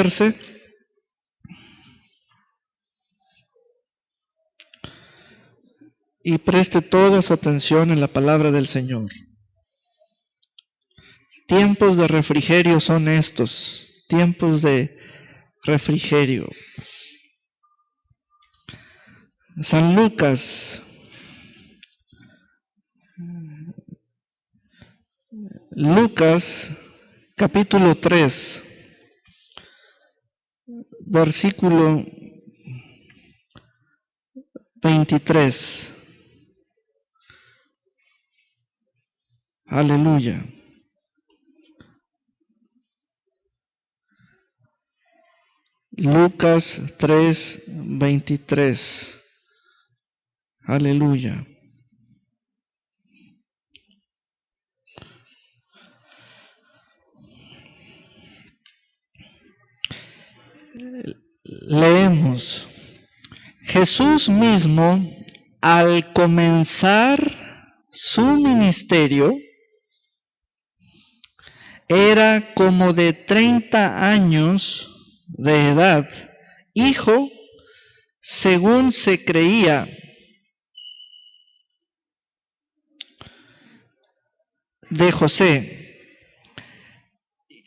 sentarse. Y preste toda su atención en la palabra del Señor. Tiempos de refrigerio son estos, tiempos de refrigerio. San Lucas, capítulo 3, versículo 23. Aleluya. Lucas 3, 23. Aleluya. Leemos. Jesús mismo, al comenzar su ministerio, era como de 30 años de edad, hijo, según se creía, de José.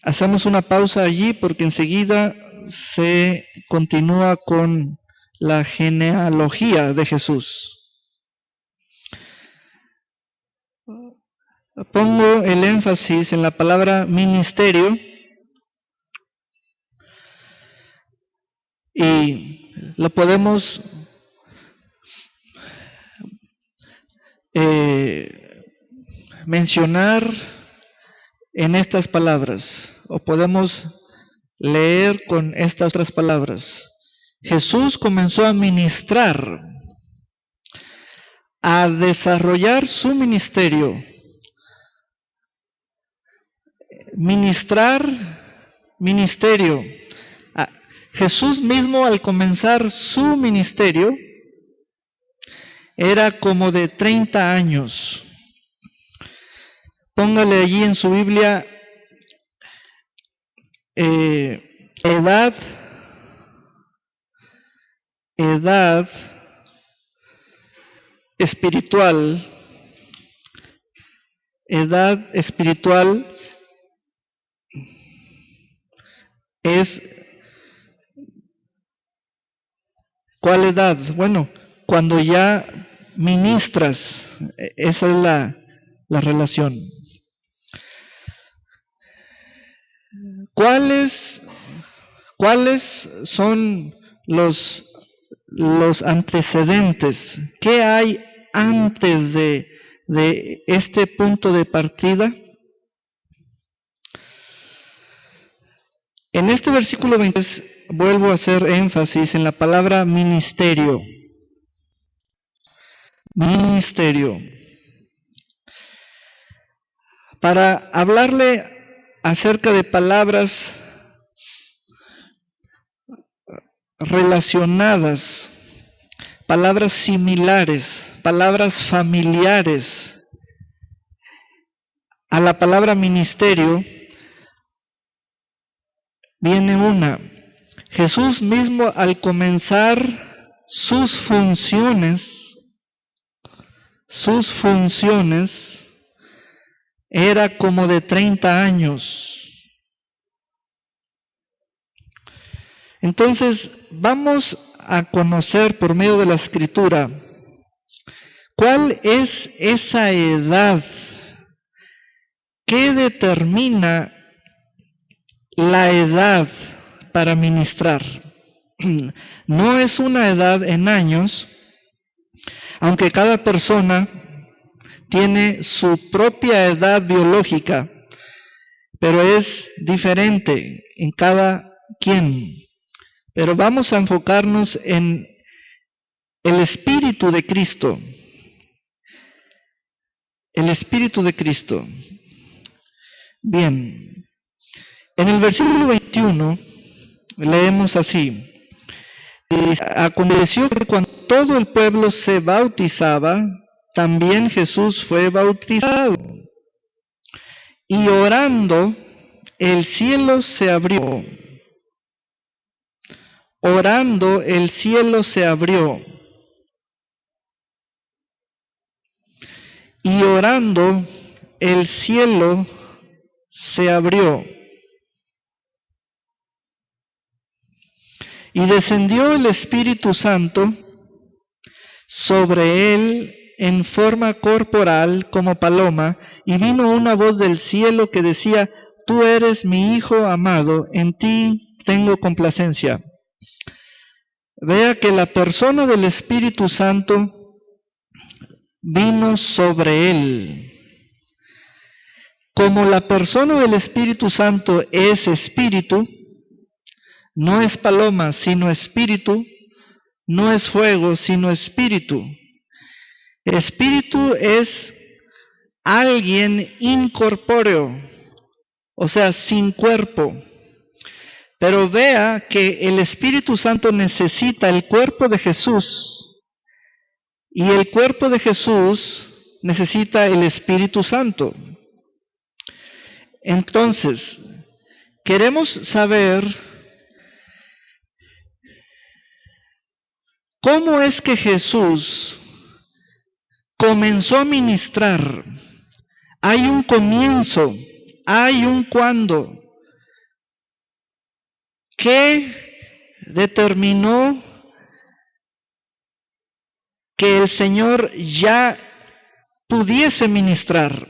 Hacemos una pausa allí porque enseguida se continúa con la genealogía de Jesús. Pongo el énfasis en la palabra ministerio y lo podemos mencionar en estas palabras, o podemos leer con estas otras palabras. Jesús comenzó a ministrar, a desarrollar su ministerio. Ministerio. Jesús mismo, al comenzar su ministerio, era como de 30 años. Póngale allí en su Biblia edad espiritual. Edad espiritual es, ¿cuál edad? Bueno, cuando ya ministras, esa es la relación. ¿Cuáles son los antecedentes? ¿Qué hay antes de este punto de partida? En este versículo 20 vuelvo a hacer énfasis en la palabra ministerio. Ministerio. Para hablarle acerca de palabras relacionadas, palabras similares, palabras familiares a la palabra ministerio, viene una. Jesús mismo, al comenzar sus funciones, era como de 30 años. Entonces, vamos a conocer por medio de la Escritura cuál es esa edad que determina la edad para ministrar. No es una edad en años, aunque cada persona tiene su propia edad biológica, pero es diferente en cada quien. Pero vamos a enfocarnos en el Espíritu de Cristo. El Espíritu de Cristo. Bien. En el versículo 21 leemos así. Aconteció que cuando todo el pueblo se bautizaba, también Jesús fue bautizado. Y orando, el cielo se abrió. orando el cielo se abrió. Y orando el cielo se abrió. Y descendió el Espíritu Santo sobre él en forma corporal como paloma, y vino una voz del cielo que decía: Tú eres mi Hijo amado, en ti tengo complacencia. Vea que la persona del Espíritu Santo vino sobre él. Como la persona del Espíritu Santo es espíritu, no es paloma, sino espíritu, no es fuego, sino espíritu. Espíritu es alguien incorpóreo, o sea, sin cuerpo. Pero vea que el Espíritu Santo necesita el cuerpo de Jesús, y el cuerpo de Jesús necesita el Espíritu Santo. Entonces, queremos saber cómo es que Jesús comenzó a ministrar. Hay un comienzo, hay un cuándo. ¿Qué determinó que el Señor ya pudiese ministrar?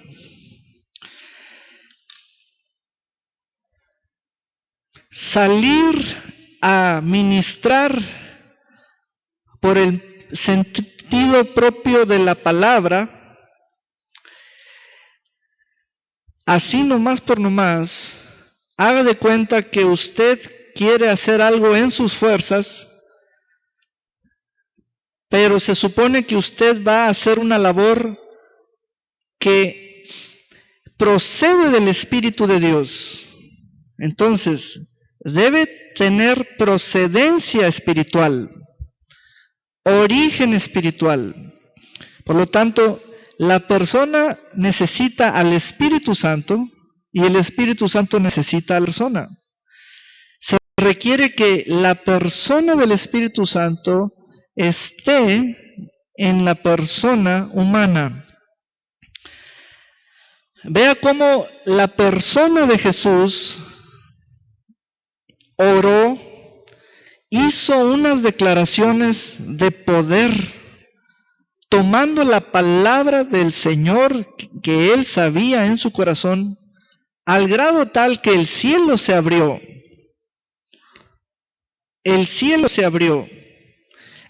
Salir a ministrar por el sentido propio de la palabra, así nomás por nomás, haga de cuenta que usted quiere hacer algo en sus fuerzas, pero se supone que usted va a hacer una labor que procede del Espíritu de Dios. Entonces, debe tener procedencia espiritual, origen espiritual. Por lo tanto, la persona necesita al Espíritu Santo y el Espíritu Santo necesita a la persona. Se requiere que la persona del Espíritu Santo esté en la persona humana. Vea cómo la persona de Jesús oró, hizo unas declaraciones de poder, tomando la palabra del Señor que él sabía en su corazón, al grado tal que el cielo se abrió. El cielo se abrió.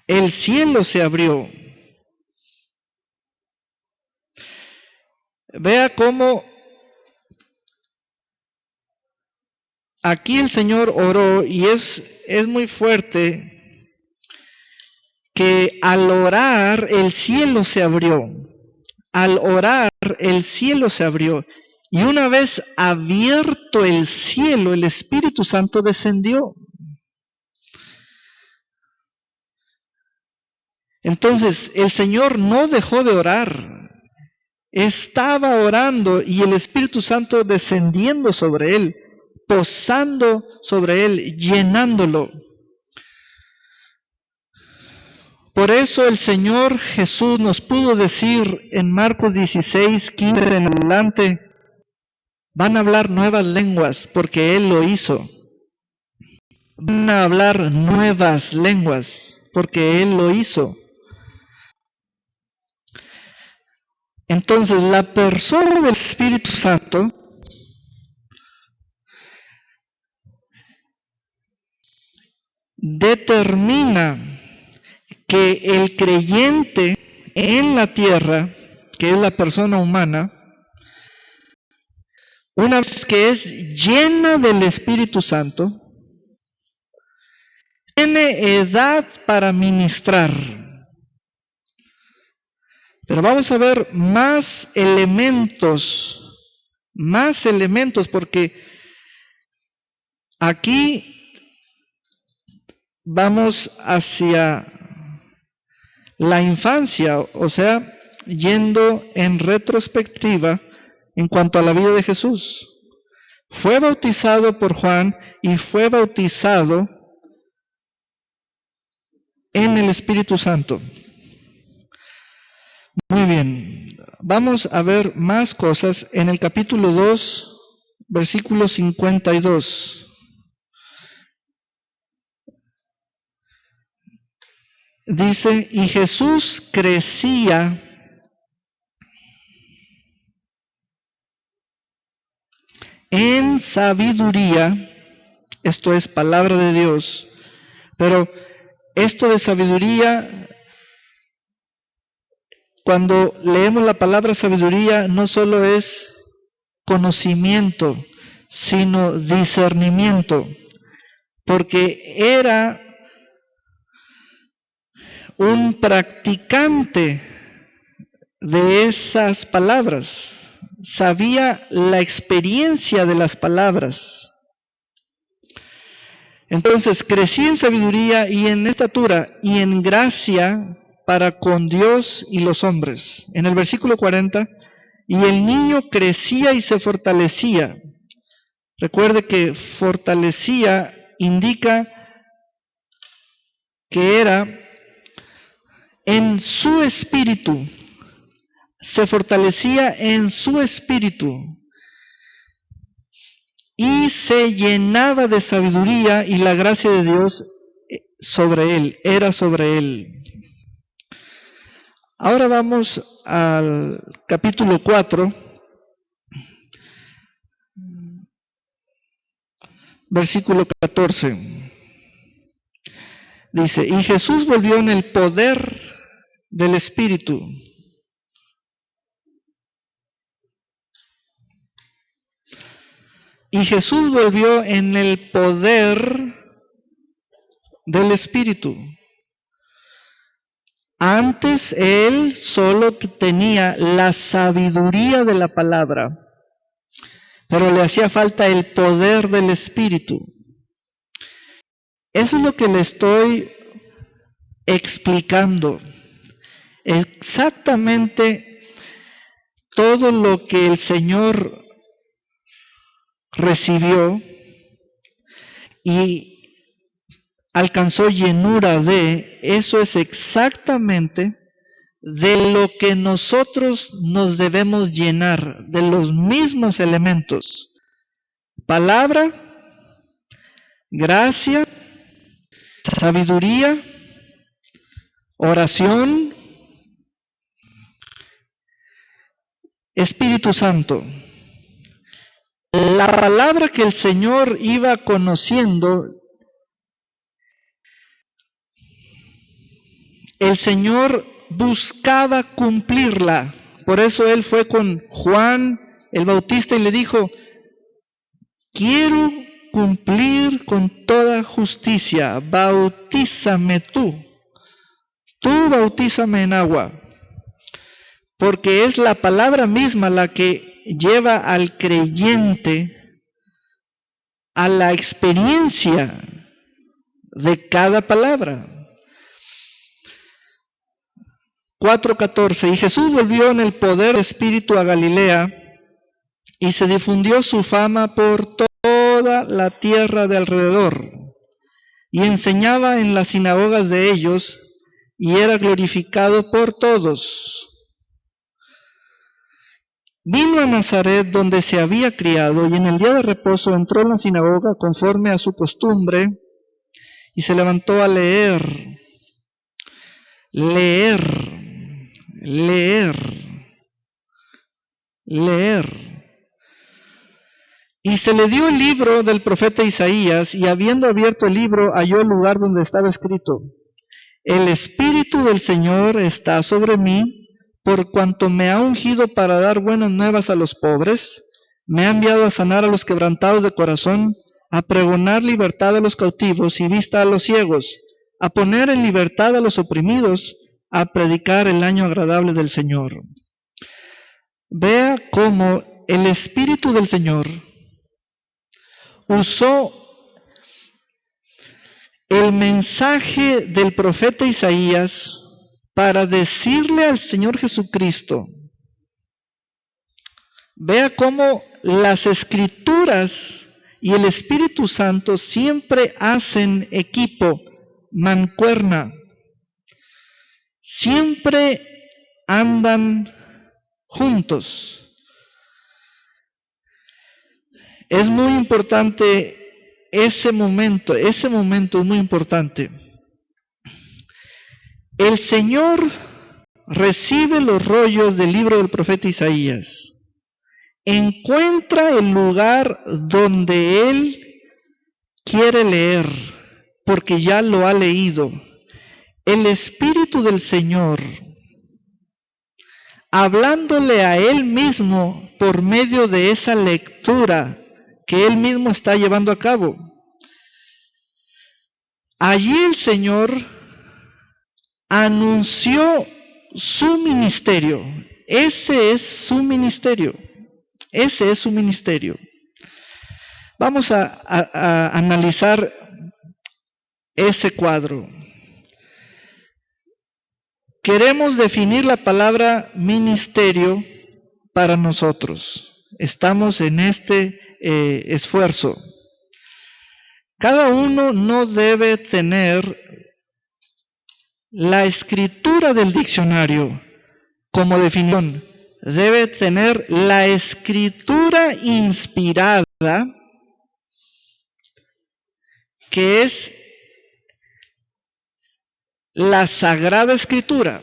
El cielo se abrió. Vea cómo aquí el Señor oró, y es muy fuerte que al orar el cielo se abrió. Al orar el cielo se abrió. Y una vez abierto el cielo, el Espíritu Santo descendió. Entonces, el Señor no dejó de orar. Estaba orando y el Espíritu Santo descendiendo sobre él, posando sobre él, llenándolo. Por eso el Señor Jesús nos pudo decir en Marcos 16, 15 en adelante: van a hablar nuevas lenguas, porque Él lo hizo. Van a hablar nuevas lenguas, porque Él lo hizo. Entonces, la persona del Espíritu Santo determina que el creyente en la tierra, que es la persona humana, una vez que es llena del Espíritu Santo, tiene edad para ministrar. Pero vamos a ver más elementos, porque aquí vamos hacia la infancia, o sea, yendo en retrospectiva en cuanto a la vida de Jesús. Fue bautizado por Juan y fue bautizado en el Espíritu Santo. Muy bien, vamos a ver más cosas en el capítulo 2, versículo 52. Dice, y Jesús crecía en sabiduría, esto es palabra de Dios, pero esto de sabiduría, cuando leemos la palabra sabiduría, no solo es conocimiento, sino discernimiento, porque era un practicante de esas palabras, sabía la experiencia de las palabras. Entonces, crecí en sabiduría y en estatura y en gracia para con Dios y los hombres. En el versículo 40, y el niño crecía y se fortalecía. Recuerde que fortalecía indica que era en su espíritu, se fortalecía en su espíritu y se llenaba de sabiduría, y la gracia de Dios sobre él, era sobre él. Ahora vamos al capítulo 4, versículo 14. Dice, y Jesús volvió en el poder del Espíritu. Y Jesús volvió en el poder del Espíritu. Antes él solo tenía la sabiduría de la palabra, pero le hacía falta el poder del Espíritu. Eso es lo que le estoy explicando. Exactamente todo lo que el Señor recibió y alcanzó llenura de, eso es exactamente de lo que nosotros nos debemos llenar, de los mismos elementos: palabra, gracia, sabiduría, oración, Espíritu Santo. La palabra que el Señor iba conociendo, el Señor buscaba cumplirla. Por eso Él fue con Juan el Bautista y le dijo, quiero cumplir con toda justicia, bautízame tú bautízame en agua, porque es la palabra misma la que lleva al creyente a la experiencia de cada palabra. 4:14, y Jesús volvió en el poder del Espíritu a Galilea, y se difundió su fama por toda la tierra de alrededor, y enseñaba en las sinagogas de ellos, y era glorificado por todos. Vino a Nazaret, donde se había criado, y en el día de reposo entró en la sinagoga conforme a su costumbre, y se levantó a leer. Y se le dio el libro del profeta Isaías, y habiendo abierto el libro, halló el lugar donde estaba escrito, el Espíritu del Señor está sobre mí, por cuanto me ha ungido para dar buenas nuevas a los pobres, me ha enviado a sanar a los quebrantados de corazón, a pregonar libertad a los cautivos y vista a los ciegos, a poner en libertad a los oprimidos, a predicar el año agradable del Señor. Vea cómo el Espíritu del Señor usó el mensaje del profeta Isaías para decirle al Señor Jesucristo. Vea cómo las Escrituras y el Espíritu Santo siempre hacen equipo, mancuerna. siempre andan juntos. Es muy importante ese momento es muy importante. El Señor recibe los rollos del libro del profeta Isaías, encuentra el lugar donde Él quiere leer, porque ya lo ha leído. El Espíritu del Señor, hablándole a Él mismo por medio de esa lectura que Él mismo está llevando a cabo. Allí el Señor anunció su ministerio. Ese es su ministerio. Ese es su ministerio. Vamos a analizar ese cuadro. Queremos definir la palabra ministerio para nosotros. Estamos en este esfuerzo. Cada uno no debe tener la escritura del diccionario como definición. Debe tener la escritura inspirada, que es la Sagrada Escritura.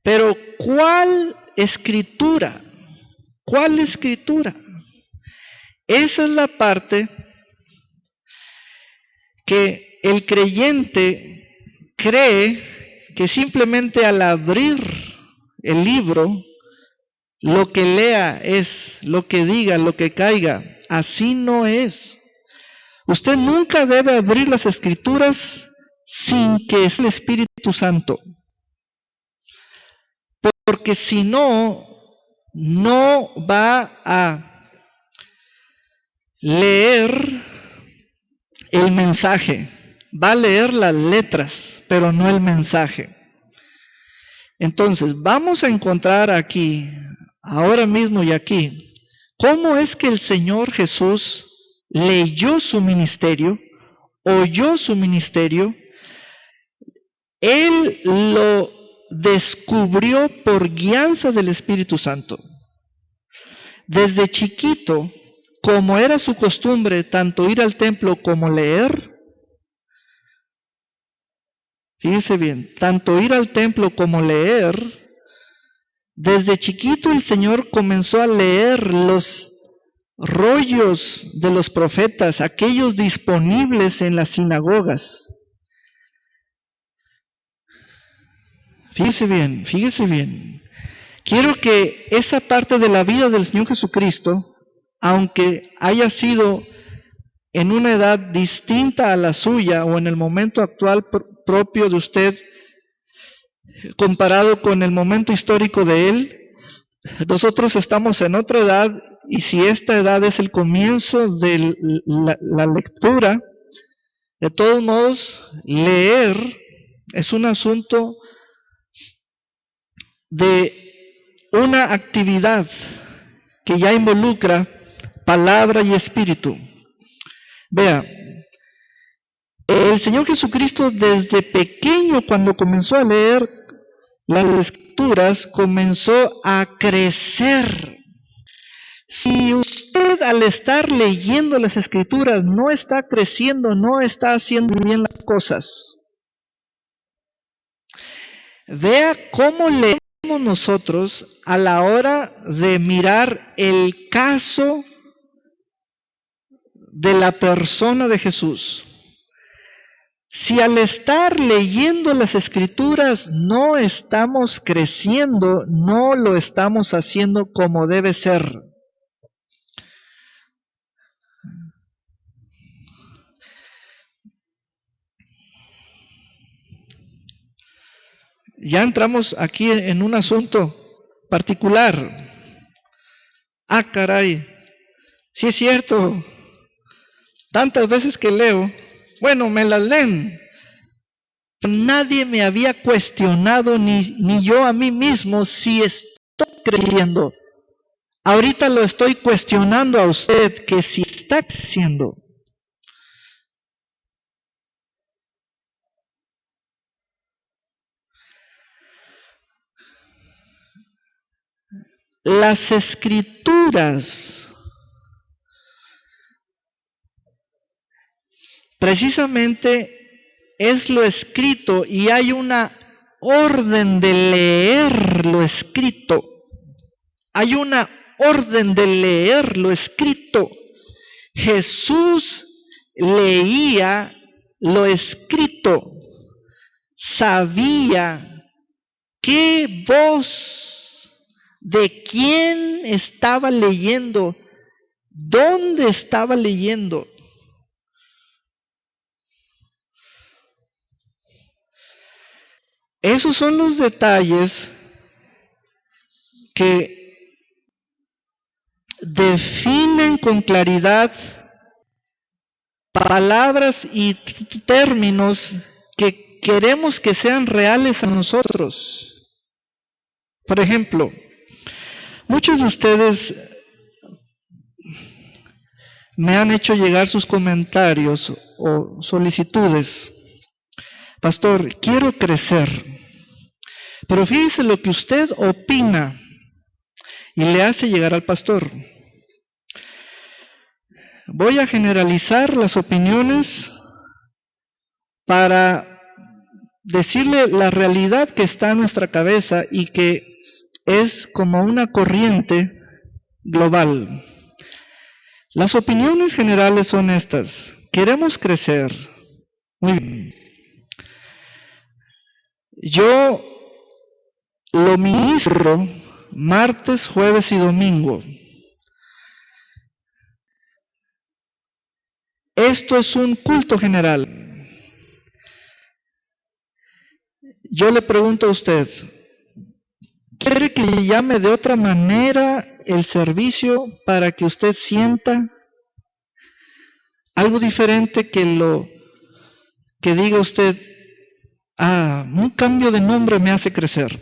Pero ¿cuál escritura? ¿Cuál escritura? Esa es la parte que el creyente cree que simplemente al abrir el libro, lo que lea es, lo que diga, lo que caiga. Así no es. Usted nunca debe abrir las Escrituras sin que es el Espíritu Santo. Porque si no, no va a leer el mensaje. Va a leer las letras, pero no el mensaje. Entonces, vamos a encontrar aquí, ahora mismo y aquí, cómo es que el Señor Jesús leyó su ministerio, oyó su ministerio. Él lo descubrió por guianza del Espíritu Santo. Desde chiquito, como era su costumbre, tanto ir al templo como leer, fíjese bien, tanto ir al templo como leer, desde chiquito el Señor comenzó a leer los rollos de los profetas, aquellos disponibles en las sinagogas. Fíjese bien. Quiero que esa parte de la vida del Señor Jesucristo, aunque haya sido en una edad distinta a la suya o en el momento actual propio de usted, comparado con el momento histórico de Él, nosotros estamos en otra edad, y si esta edad es el comienzo de la lectura, de todos modos, leer es un asunto de una actividad que ya involucra palabra y espíritu. Vea, el Señor Jesucristo desde pequeño, cuando comenzó a leer las Escrituras, comenzó a crecer. Si usted al estar leyendo las Escrituras no está creciendo, no está haciendo bien las cosas. Vea cómo leemos nosotros a la hora de mirar el caso de la persona de Jesús. Si al estar leyendo las Escrituras no estamos creciendo, no lo estamos haciendo como debe ser. Ya entramos aquí en un asunto particular. Ah, caray, sí es cierto. Tantas veces que leo, bueno, me las leen. Nadie me había cuestionado, ni yo a mí mismo, si estoy creyendo. Ahorita lo estoy cuestionando a usted, que si está creciendo. las Escrituras, precisamente es lo escrito y hay una orden de leer lo escrito. Hay una orden de leer lo escrito. Jesús leía lo escrito. Sabía qué voz, de quién estaba leyendo, dónde estaba leyendo. Esos son los detalles que definen con claridad palabras y términos que queremos que sean reales a nosotros. Por ejemplo, muchos de ustedes me han hecho llegar sus comentarios o solicitudes. Pastor, quiero crecer, pero fíjese lo que usted opina y le hace llegar al pastor. Voy a generalizar las opiniones para decirle la realidad que está en nuestra cabeza y que es como una corriente global. Las opiniones generales son estas. Queremos crecer. Muy bien. Yo lo ministro martes, jueves y domingo. Esto es un culto general. Yo le pregunto a usted, ¿quiere que le llame de otra manera el servicio para que usted sienta algo diferente que lo que diga usted? Un cambio de nombre me hace crecer.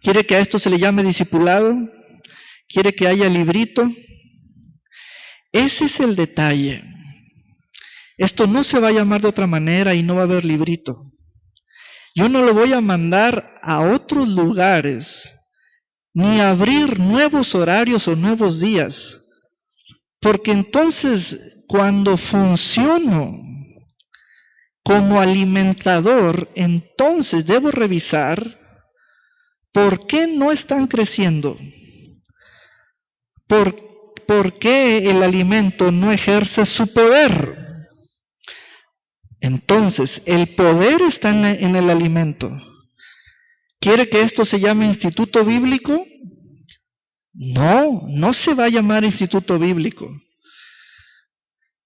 ¿Quiere que a esto se le llame discipulado? ¿Quiere que haya librito? Ese es el detalle. Esto no se va a llamar de otra manera y no va a haber librito. Yo no lo voy a mandar a otros lugares, ni a abrir nuevos horarios o nuevos días, porque entonces cuando funciono como alimentador, entonces debo revisar por qué no están creciendo, por qué el alimento no ejerce su poder. Entonces, el poder está en el alimento. ¿Quiere que esto se llame instituto bíblico? No, no se va a llamar instituto bíblico.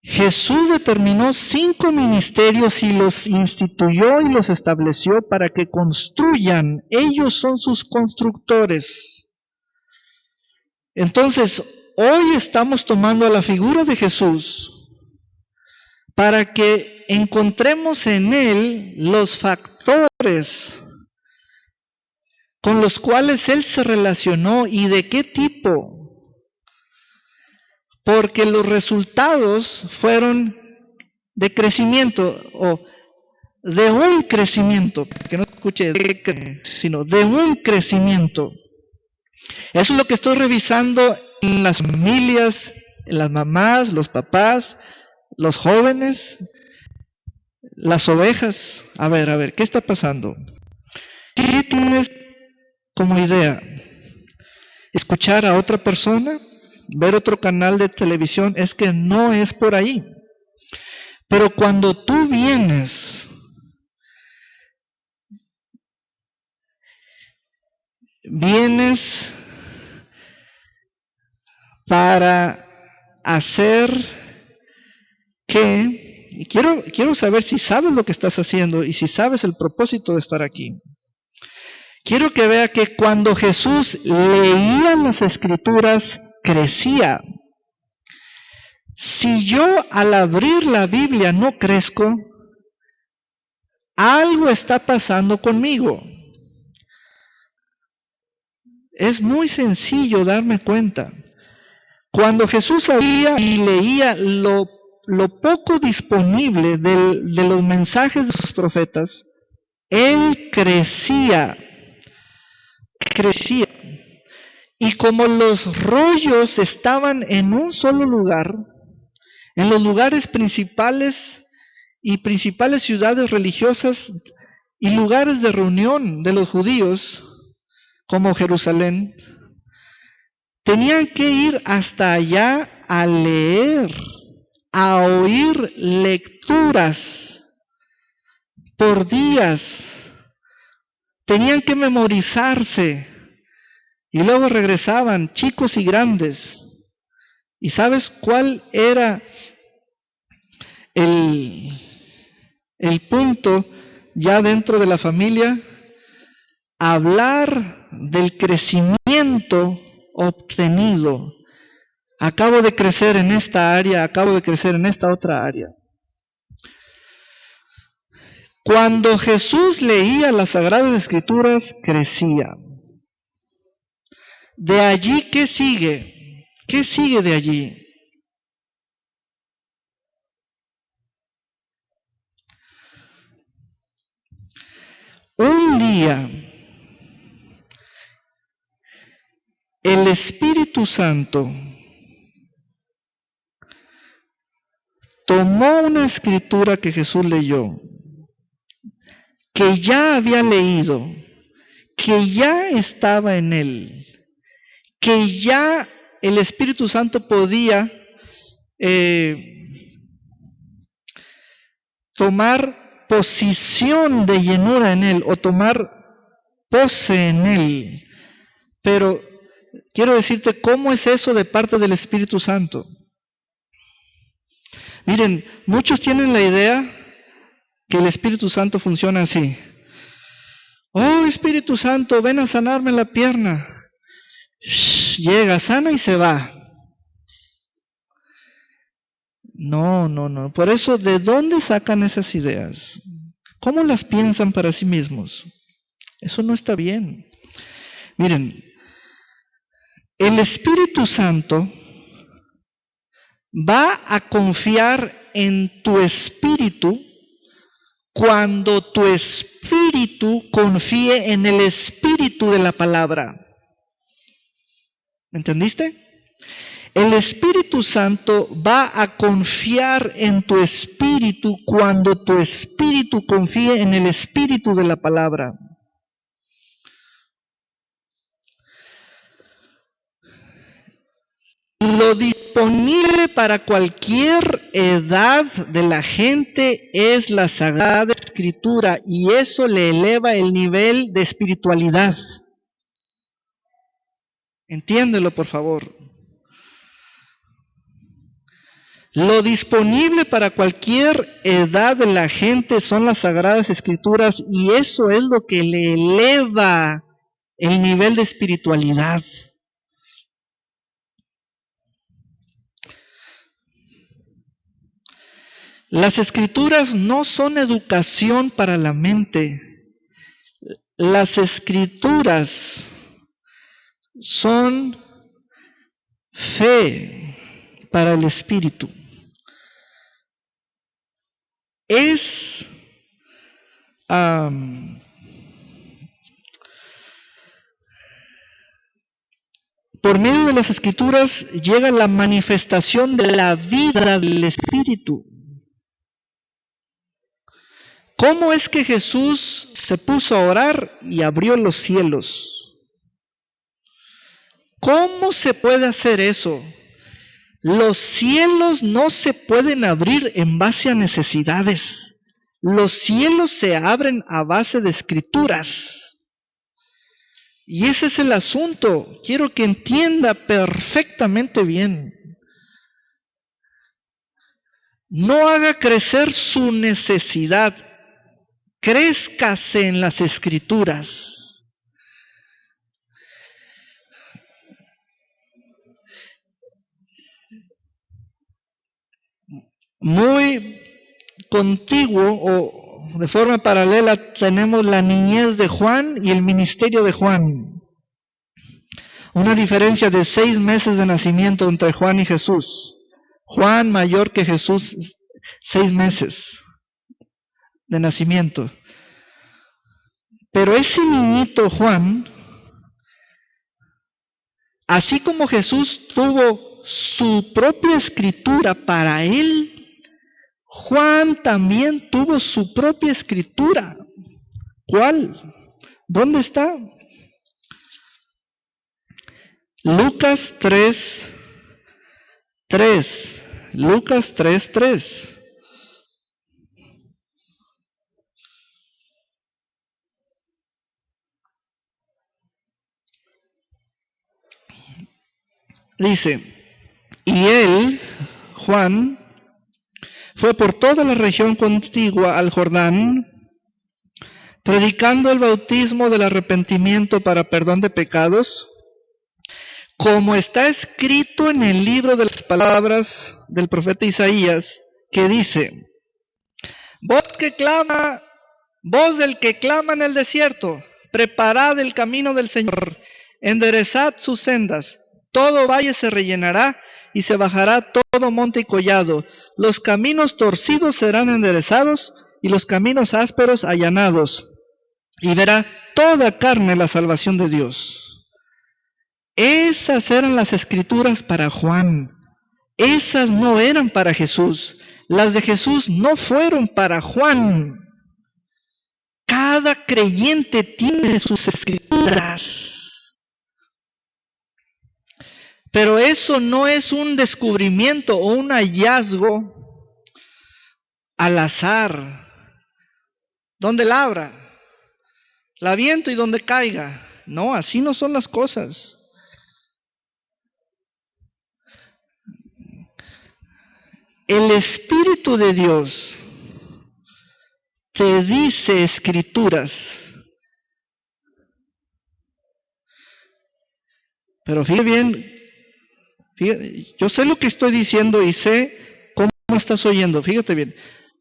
Jesús determinó 5 ministerios y los instituyó y los estableció para que construyan. Ellos son sus constructores. Entonces, hoy estamos tomando a la figura de Jesús para que encontremos en Él los factores con los cuales Él se relacionó y de qué tipo. Porque los resultados fueron de crecimiento o de un crecimiento, que no escuche sino de un crecimiento. Eso es lo que estoy revisando en las familias, en las mamás, los papás, los jóvenes, las ovejas. A ver, ¿qué está pasando? ¿Qué tienes como idea? ¿Escuchar a otra persona? ¿Ver otro canal de televisión? Es que no es por ahí. Pero cuando tú vienes para hacer que, y quiero saber si sabes lo que estás haciendo y si sabes el propósito de estar aquí. Quiero que vea que cuando Jesús leía las Escrituras, crecía. Si yo al abrir la Biblia no crezco, algo está pasando conmigo. Es muy sencillo darme cuenta. Cuando Jesús abría y leía lo poco disponible de los mensajes de sus profetas, Él crecía. Y como los rollos estaban en un solo lugar, en los lugares principales y principales ciudades religiosas y lugares de reunión de los judíos, como Jerusalén, tenían que ir hasta allá a leer, a oír lecturas por días. Tenían que memorizarse y luego regresaban, chicos y grandes. ¿Y sabes cuál era el punto ya dentro de la familia? Hablar del crecimiento obtenido. Acabo de crecer en esta área, acabo de crecer en esta otra área. Cuando Jesús leía las Sagradas Escrituras, crecía. De allí, ¿qué sigue? ¿Qué sigue de allí? Un día, el Espíritu Santo tomó una escritura que Jesús leyó, que ya había leído, que ya estaba en él, que ya el Espíritu Santo podía tomar posición de llenura en él o tomar pose en él. Pero quiero decirte cómo es eso de parte del Espíritu Santo. Miren, muchos tienen la idea que el Espíritu Santo funciona así. Oh, Espíritu Santo, ven a sanarme la pierna. Llega, sana y se va. No. Por eso, ¿de dónde sacan esas ideas? ¿Cómo las piensan para sí mismos? Eso no está bien. Miren, el Espíritu Santo va a confiar en tu espíritu cuando tu espíritu confíe en el espíritu de la palabra. ¿Entendiste? El Espíritu Santo va a confiar en tu espíritu cuando tu espíritu confíe en el espíritu de la palabra. Lo disponible para cualquier edad de la gente es la Sagrada Escritura, y eso le eleva el nivel de espiritualidad. Entiéndelo, por favor. Lo disponible para cualquier edad de la gente son las Sagradas Escrituras, y eso es lo que le eleva el nivel de espiritualidad. Las Escrituras no son educación para la mente. Las Escrituras son fe para el espíritu. Es por medio de las Escrituras llega la manifestación de la vida del espíritu. ¿Cómo es que Jesús se puso a orar y abrió los cielos? ¿Cómo se puede hacer eso? Los cielos no se pueden abrir en base a necesidades. Los cielos se abren a base de escrituras. Y ese es el asunto. Quiero que entienda perfectamente bien. No haga crecer su necesidad. Crézcase en las escrituras. Muy contiguo o de forma paralela tenemos la niñez de Juan y el ministerio de Juan. Una diferencia de 6 meses de nacimiento entre Juan y Jesús. Juan mayor que Jesús, 6 meses de nacimiento. Pero ese niñito Juan Así como Jesús tuvo su propia escritura para él, Juan también tuvo su propia escritura. ¿Cuál? ¿Dónde está? Lucas 3:3. Lucas 3:3. Dice, y él, Juan, fue por toda la región contigua al Jordán, predicando el bautismo del arrepentimiento para perdón de pecados, como está escrito en el libro de las palabras del profeta Isaías, que dice, voz del que clama en el desierto, preparad el camino del Señor, enderezad sus sendas, todo valle se rellenará y se bajará todo monte y collado, los caminos torcidos serán enderezados y los caminos ásperos allanados, y verá toda carne la salvación de Dios. Esas eran las escrituras para Juan. Esas no eran para Jesús. Las de Jesús no fueron para Juan. Cada creyente tiene sus escrituras. Pero eso no es un descubrimiento o un hallazgo al azar. Donde labra, la viento y donde caiga. No, así no son las cosas. El Espíritu de Dios te dice escrituras. Pero fíjate bien, yo sé lo que estoy diciendo y sé cómo estás oyendo. Fíjate bien.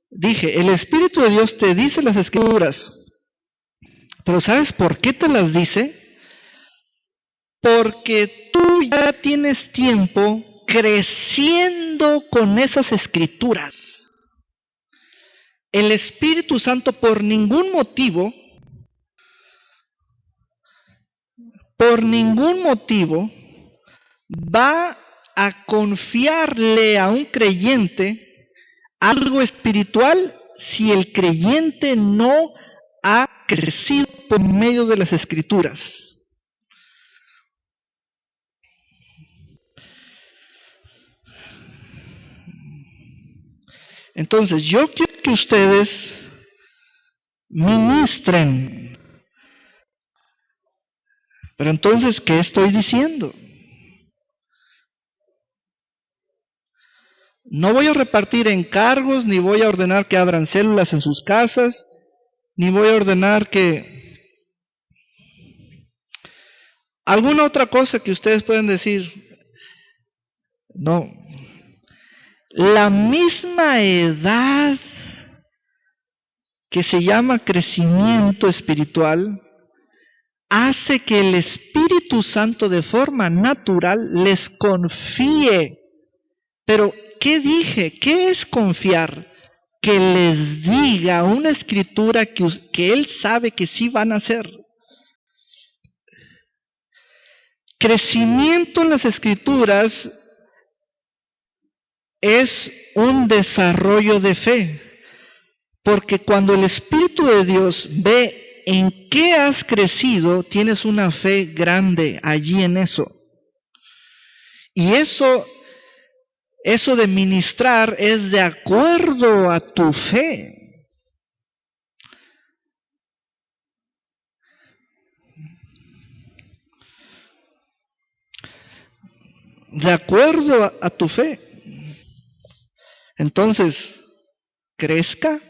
Dije, el Espíritu de Dios te dice las escrituras. Pero ¿sabes por qué te las dice? Porque tú ya tienes tiempo creciendo con esas escrituras. El Espíritu Santo por ningún motivo va a confiarle a un creyente algo espiritual si el creyente no ha crecido por medio de las escrituras. Entonces, yo quiero que ustedes ministren. Pero entonces, ¿qué estoy diciendo? No voy a repartir encargos, ni voy a ordenar que abran células en sus casas, ni voy a ordenar que... alguna otra cosa que ustedes pueden decir. No. La misma edad que se llama crecimiento espiritual hace que el Espíritu Santo de forma natural les confíe. Pero, ¿qué dije? ¿Qué es confiar? Que les diga una escritura que Él sabe que sí van a hacer. Crecimiento en las escrituras es un desarrollo de fe, porque cuando el Espíritu de Dios ve en qué has crecido, tienes una fe grande allí en eso. Y eso de ministrar es de acuerdo a tu fe. De acuerdo a tu fe. Entonces, crezca.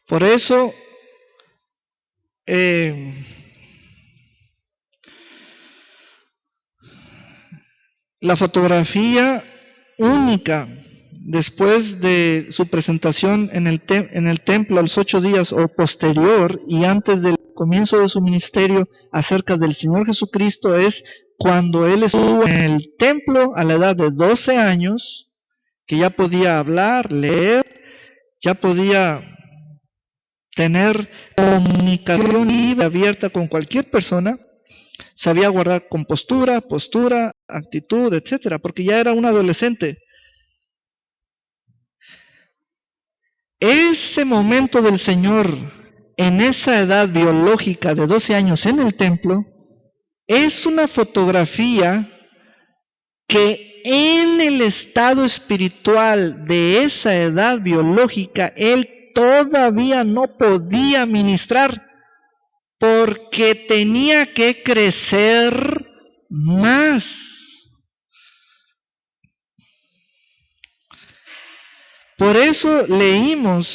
Por eso, la fotografía única después de su presentación en el templo a los 8 días o posterior y antes del comienzo de su ministerio acerca del Señor Jesucristo es cuando Él estuvo en el templo a la edad de 12 años, que ya podía hablar, leer, ya podía tener comunicación libre, abierta con cualquier persona. Sabía guardar compostura, postura, actitud, etcétera, porque ya era un adolescente. Ese momento del Señor en esa edad biológica de 12 años en el templo es una fotografía que en el estado espiritual de esa edad biológica él todavía no podía ministrar porque tenía que crecer más. Por eso leímos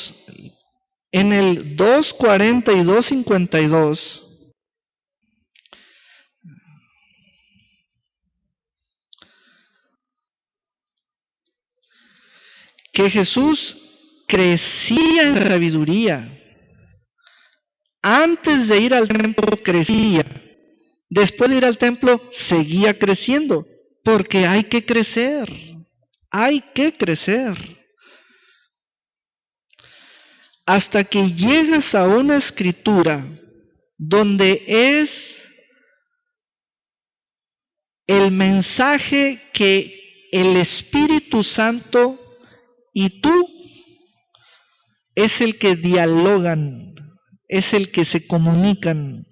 en el 2:40 y 2:52 que Jesús crecía en sabiduría. Antes de ir al templo crecía. Después de ir al templo seguía creciendo. Porque hay que crecer. Hay que crecer. Hasta que llegas a una escritura donde es el mensaje que el Espíritu Santo y tú es el que dialogan, es el que se comunican.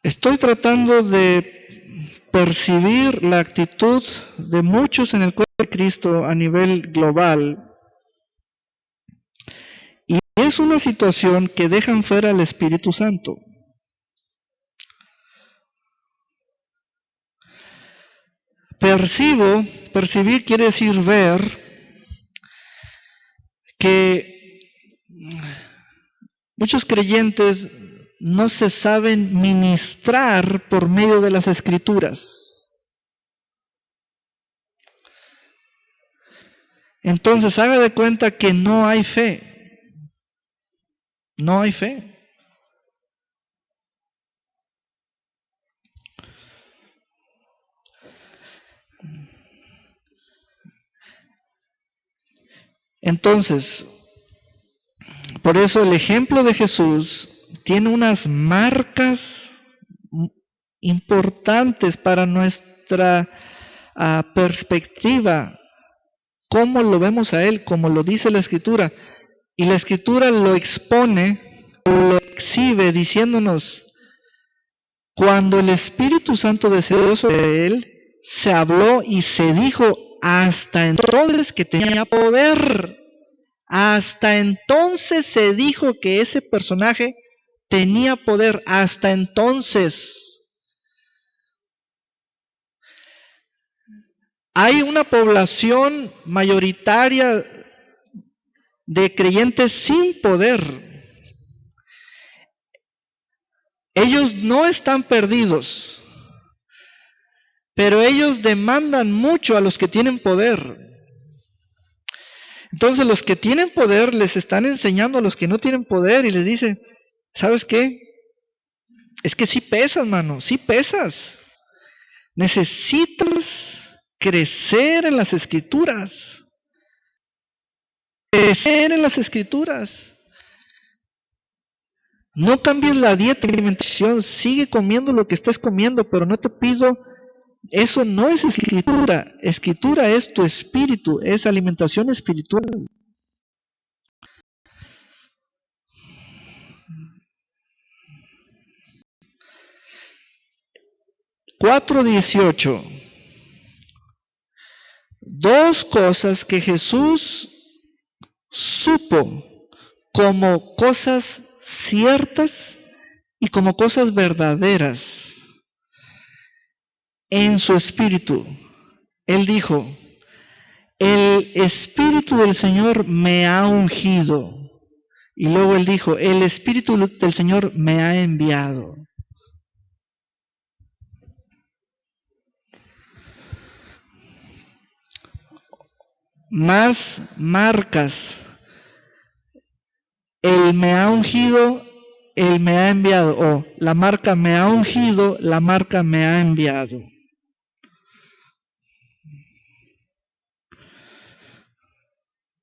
Estoy tratando de percibir la actitud de muchos en el cuerpo de Cristo a nivel global. Y es una situación que dejan fuera al Espíritu Santo. Percibir quiere decir ver, que muchos creyentes no se saben ministrar por medio de las Escrituras. Entonces haga de cuenta que no hay fe. No hay fe. Entonces, por eso el ejemplo de Jesús tiene unas marcas importantes para nuestra perspectiva. ¿Cómo lo vemos a Él? Como lo dice la Escritura. Y la Escritura lo expone, lo exhibe diciéndonos, cuando el Espíritu Santo descendió sobre Él, se habló y se dijo hasta entonces que tenía poder. Hasta entonces se dijo que ese personaje tenía poder. Hasta entonces. Hay una población mayoritaria de creyentes sin poder. Ellos no están perdidos, pero ellos demandan mucho a los que tienen poder. Entonces los que tienen poder les están enseñando a los que no tienen poder y les dicen, ¿sabes qué? Es que sí pesas, mano, sí pesas. Necesitas crecer en las Escrituras. Crecer en las Escrituras. No cambies la dieta y alimentación, sigue comiendo lo que estés comiendo, pero no te pido, eso no es Escritura. Escritura es tu espíritu, es alimentación espiritual. (4:18) Dos cosas que Jesús supo como cosas ciertas y como cosas verdaderas en su espíritu. Él dijo, el Espíritu del Señor me ha ungido. Y luego él dijo, el Espíritu del Señor me ha enviado. Más marcas. Él me ha ungido Él me ha enviado, o la marca me ha ungido, la marca me ha enviado.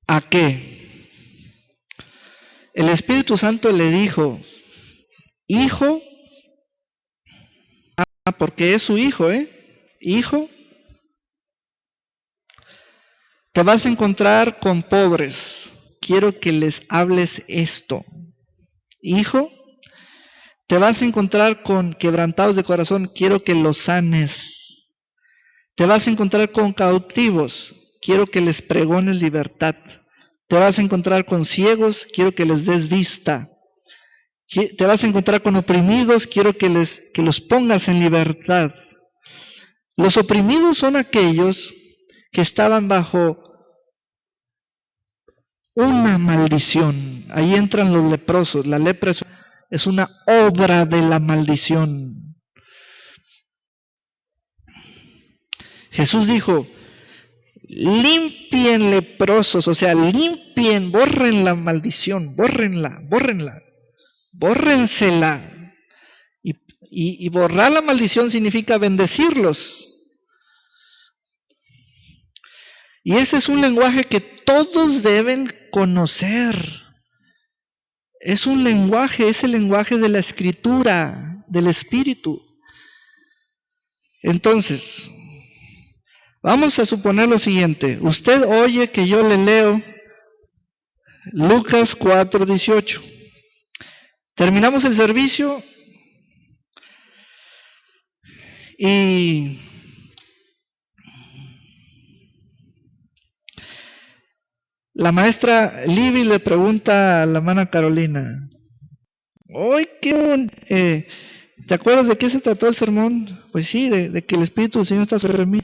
¿A qué? El Espíritu Santo le dijo, hijo, porque es su hijo, hijo, te vas a encontrar con pobres, quiero que les hables esto. Hijo, te vas a encontrar con quebrantados de corazón, quiero que los sanes. Te vas a encontrar con cautivos, quiero que les pregones libertad. Te vas a encontrar con ciegos, quiero que les des vista. Te vas a encontrar con oprimidos, quiero que los pongas en libertad. Los oprimidos son aquellos que estaban bajo una maldición. Ahí entran los leprosos. La lepra es una obra de la maldición. Jesús dijo, limpien leprosos, o sea, limpien, borren la maldición, bórrenla, bórrensela. Y borrar la maldición significa bendecirlos. Y ese es un lenguaje que todos deben conocer. Es un lenguaje, es el lenguaje de la Escritura, del Espíritu. Entonces, vamos a suponer lo siguiente. Usted oye que yo le leo Lucas 4:18. Terminamos el servicio y la maestra Libby le pregunta a la hermana Carolina, oye, ¿te acuerdas de qué se trató el sermón? Pues sí, de que el Espíritu del Señor está sobre mí.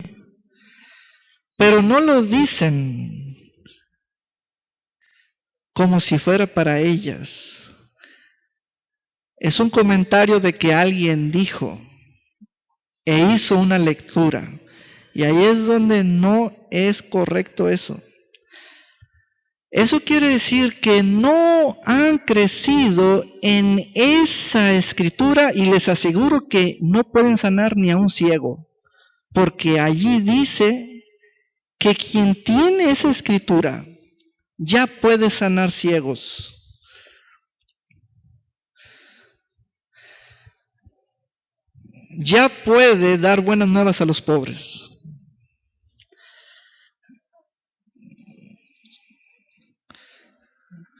Pero no lo dicen como si fuera para ellas. Es un comentario de que alguien dijo e hizo una lectura. Y ahí es donde no es correcto eso. Eso quiere decir que no han crecido en esa escritura y les aseguro que no pueden sanar ni a un ciego. Porque allí dice que quien tiene esa escritura ya puede sanar ciegos. Ya puede dar buenas nuevas a los pobres.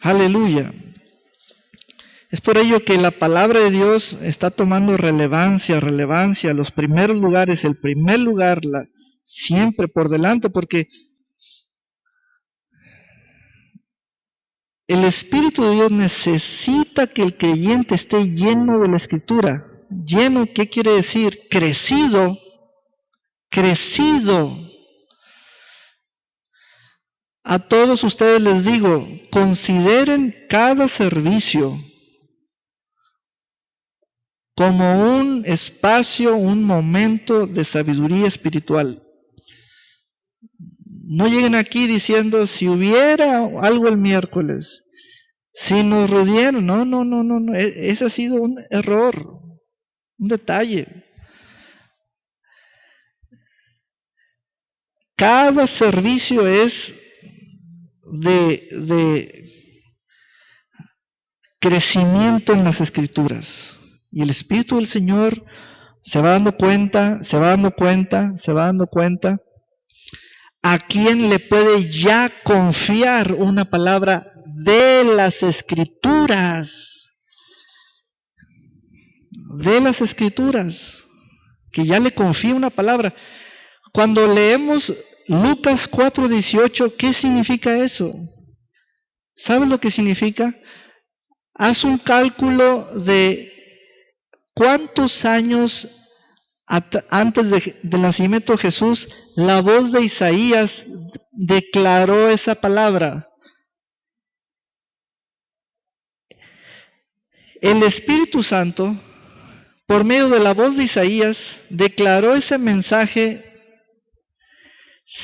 Aleluya. Es por ello que la palabra de Dios está tomando relevancia, los primeros lugares, el primer lugar, siempre por delante, porque el Espíritu de Dios necesita que el creyente esté lleno de la Escritura. Lleno, ¿qué quiere decir? Crecido. A todos ustedes les digo, consideren cada servicio como un espacio, un momento de sabiduría espiritual. No lleguen aquí diciendo, si hubiera algo el miércoles, si nos rodearon. No. Ese ha sido un error, un detalle. Cada servicio es de crecimiento en las Escrituras. Y el Espíritu del Señor se va dando cuenta, a quién le puede ya confiar una palabra de las Escrituras. Que ya le confía una palabra. Cuando leemos Lucas 4:18, ¿qué significa eso? ¿Sabes lo que significa? Haz un cálculo de cuántos años antes del nacimiento de Jesús, la voz de Isaías declaró esa palabra. El Espíritu Santo, por medio de la voz de Isaías, declaró ese mensaje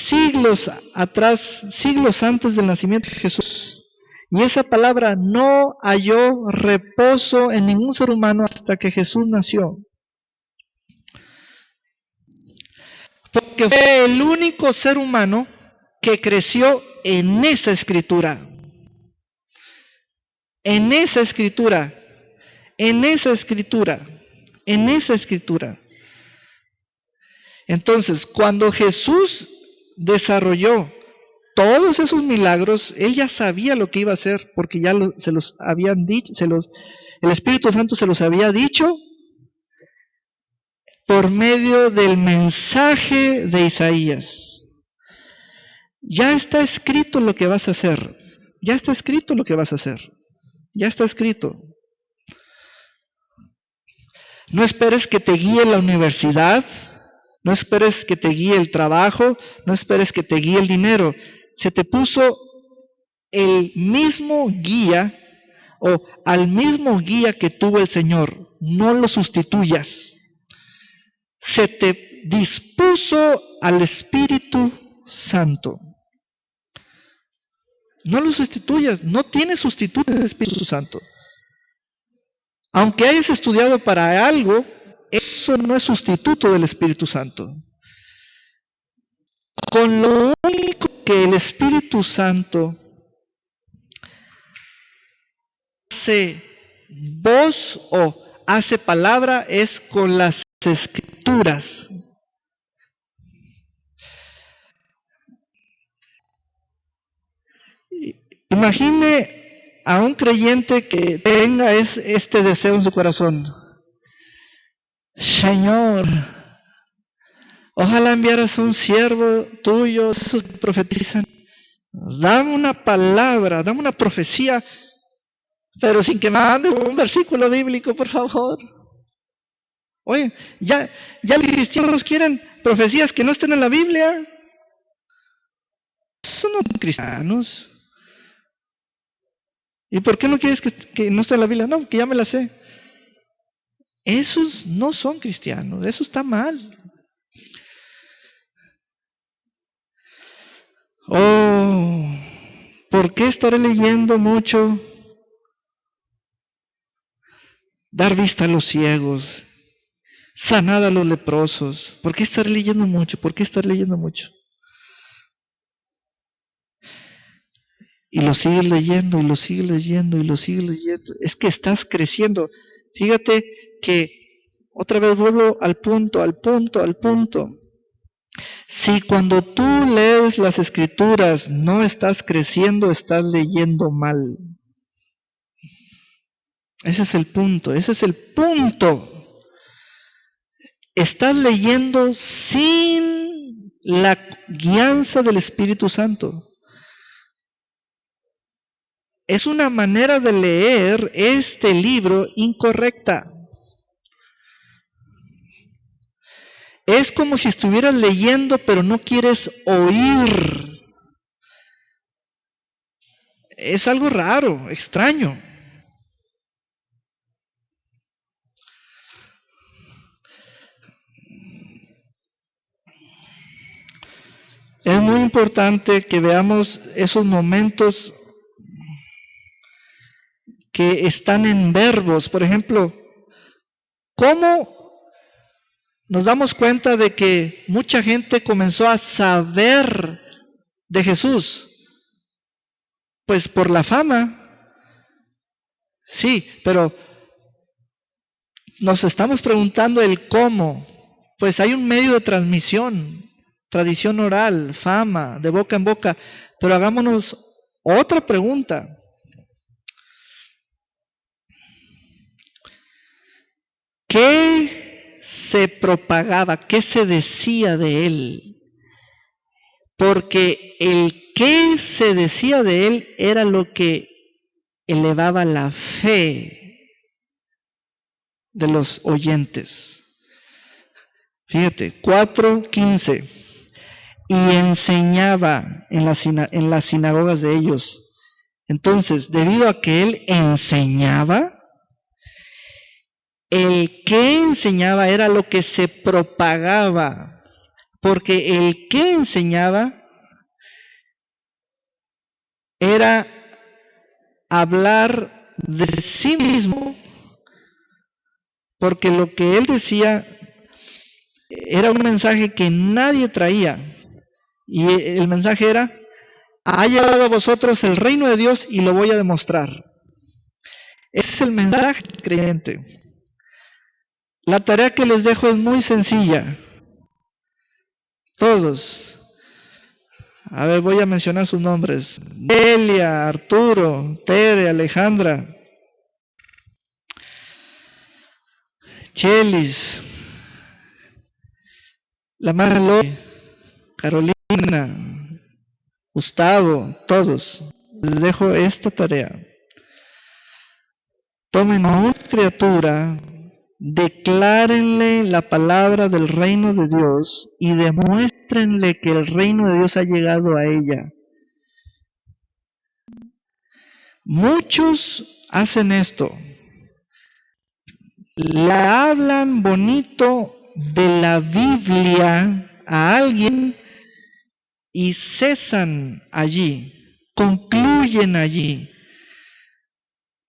siglos atrás, siglos antes del nacimiento de Jesús. Y esa palabra no halló reposo en ningún ser humano hasta que Jesús nació. Porque fue el único ser humano que creció en esa escritura. En esa escritura. En esa escritura. En esa escritura. Entonces, cuando Jesús desarrolló todos esos milagros, Él ya sabía lo que iba a hacer, porque ya se los habían dicho, el Espíritu Santo se los había dicho por medio del mensaje de Isaías. Ya está escrito lo que vas a hacer. Ya está escrito lo que vas a hacer. Ya está escrito. No esperes que te guíe la universidad. No esperes que te guíe el trabajo. No esperes que te guíe el dinero. Se te puso el mismo guía o al mismo guía que tuvo el Señor. No lo sustituyas. Se te dispuso al Espíritu Santo. No lo sustituyas. No tiene sustituto el Espíritu Santo. Aunque hayas estudiado para algo, eso no es sustituto del Espíritu Santo. Con lo único que el Espíritu Santo hace voz o hace palabra es con las Escrituras. Imagine a un creyente que tenga este deseo en su corazón. Señor, ojalá enviaras un siervo tuyo, esos que profetizan. Dame una palabra, dame una profecía, pero sin que me mande un versículo bíblico, por favor. Oye, ya los cristianos quieren profecías que no estén en la Biblia. Son no cristianos. ¿Y por qué no quieres que no esté en la Biblia? No, que ya me la sé. Esos no son cristianos, eso está mal. Oh, ¿por qué estaré leyendo mucho? Dar vista a los ciegos, sanar a los leprosos. ¿Por qué estaré leyendo mucho? ¿Por qué estaré leyendo mucho? Y lo sigues leyendo, y lo sigues leyendo, y lo sigues leyendo. Es que estás creciendo. Fíjate que otra vez vuelvo al punto. Si cuando tú lees las Escrituras no estás creciendo, estás leyendo mal. Ese es el punto. Estás leyendo sin la guianza del Espíritu Santo. Es una manera de leer este libro incorrecta. Es como si estuvieras leyendo pero no quieres oír. Es algo raro, extraño. Es muy importante que veamos esos momentos que están en verbos. Por ejemplo, ¿cómo nos damos cuenta de que mucha gente comenzó a saber de Jesús? Pues por la fama. Sí, pero nos estamos preguntando el cómo. Pues hay un medio de transmisión, tradición oral, fama, de boca en boca. Pero hagámonos otra pregunta. ¿Qué se propagaba? ¿Qué se decía de él? Porque el que se decía de él era lo que elevaba la fe de los oyentes. Fíjate, 4:15. Y enseñaba en las sinagogas de ellos. Entonces, debido a que él enseñaba, el que enseñaba era lo que se propagaba, porque el que enseñaba era hablar de sí mismo, porque lo que él decía era un mensaje que nadie traía. Y el mensaje era: ha llegado a vosotros el reino de Dios y lo voy a demostrar. Ese es el mensaje creyente. La tarea que les dejo es muy sencilla. Todos. A ver, voy a mencionar sus nombres: Delia, Arturo, Tere, Alejandra, Chelis, la madre Lori, Carolina, Gustavo, todos. Les dejo esta tarea. Tomen una criatura, declárenle la palabra del reino de Dios y demuéstrenle que el reino de Dios ha llegado a ella. Muchos hacen esto. Le hablan bonito de la Biblia a alguien y cesan allí, concluyen allí.